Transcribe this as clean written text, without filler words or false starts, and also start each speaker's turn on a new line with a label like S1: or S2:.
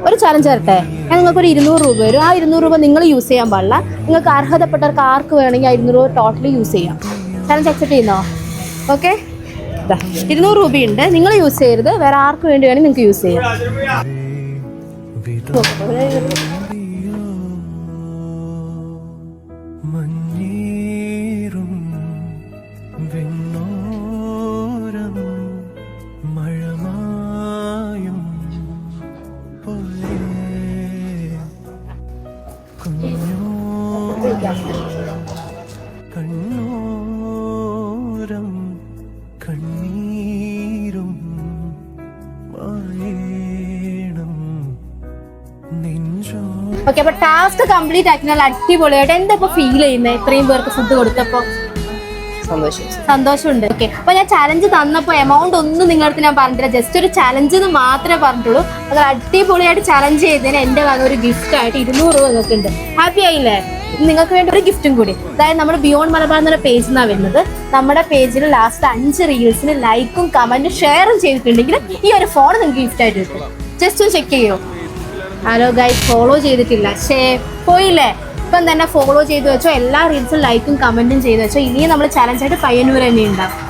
S1: ഒരു ചലഞ്ച് തരട്ടെ, ഞാൻ നിങ്ങൾക്ക് ഒരു 200 രൂപ വരും. ആ 200 രൂപ നിങ്ങൾ യൂസ് ചെയ്യാൻ പാടില്ല. നിങ്ങൾക്ക് അർഹതപ്പെട്ടവർക്ക് ആർക്ക് വേണമെങ്കിൽ ആ 200 രൂപ ടോട്ടലി യൂസ് ചെയ്യാം. ചലഞ്ച് അക്സെപ്റ്റ് ചെയ്യുന്നോ? ഓക്കെ, 200 രൂപയുണ്ട്, നിങ്ങൾ യൂസ് ചെയ്യരുത്, വേറെ ആർക്ക് വേണ്ടി വേണമെങ്കിൽ നിങ്ങൾക്ക് യൂസ് ചെയ്യാം. ഓക്കെ, അപ്പൊ ടാസ്ക് കംപ്ലീറ്റ് ആക്കിയാൽ അടിപൊളിയായിട്ട്. എന്താ ഇപ്പൊ ഫീൽ ചെയ്യുന്നത് ഇത്രയും പേർക്ക് ഫുഡ് കൊടുത്തപ്പോ? സന്തോഷമുണ്ട്. ഓക്കെ, അപ്പൊ ഞാൻ ചലഞ്ച് തന്നപ്പോ എമൗണ്ട് ഒന്നും നിങ്ങളുടെ ഞാൻ പറഞ്ഞിട്ടില്ല, ജസ്റ്റ് ഒരു ചലഞ്ച് എന്ന് മാത്രമേ പറഞ്ഞിട്ടുള്ളൂ. അത് അടിപൊളിയായിട്ട് ചലഞ്ച് ചെയ്തതിന് എന്റെ വക ഒരു ഗിഫ്റ്റ് ആയിട്ട് 200 രൂപ നിങ്ങൾക്ക് ഉണ്ട്. ഹാപ്പി ആയില്ലേ? നിങ്ങൾക്ക് വേണ്ടി ഒരു ഗിഫ്റ്റും കൂടി. അതായത് നമ്മുടെ ബിയോണ്ട് മലബാർ എന്ന പേജിൽ നിന്നാണ് വരുന്നത്. നമ്മുടെ പേജിൽ ലാസ്റ്റ് 5 റീൽസിന് ലൈക്കും കമന്റും ഷെയറും ചെയ്തിട്ടുണ്ടെങ്കിൽ ഈ ഒരു ഫോൺ നിങ്ങൾക്ക് ഗിഫ്റ്റ് ആയിട്ട് കിട്ടും. ജസ്റ്റ് ഒന്ന് ചെക്ക് ചെയ്യോ. ഹലോ ഗൈസ്, ഫോളോ ചെയ്തിട്ടില്ല, പോയില്ലേ? ഇപ്പം തന്നെ ഫോളോ ചെയ്ത് വെച്ചോ, എല്ലാ റീൽസും ലൈക്കും കമന്റും ചെയ്ത് വെച്ചോ. ഇനിയും നമ്മൾ ചലഞ്ചായിട്ട് 500 തന്നെ ഉണ്ടാവും.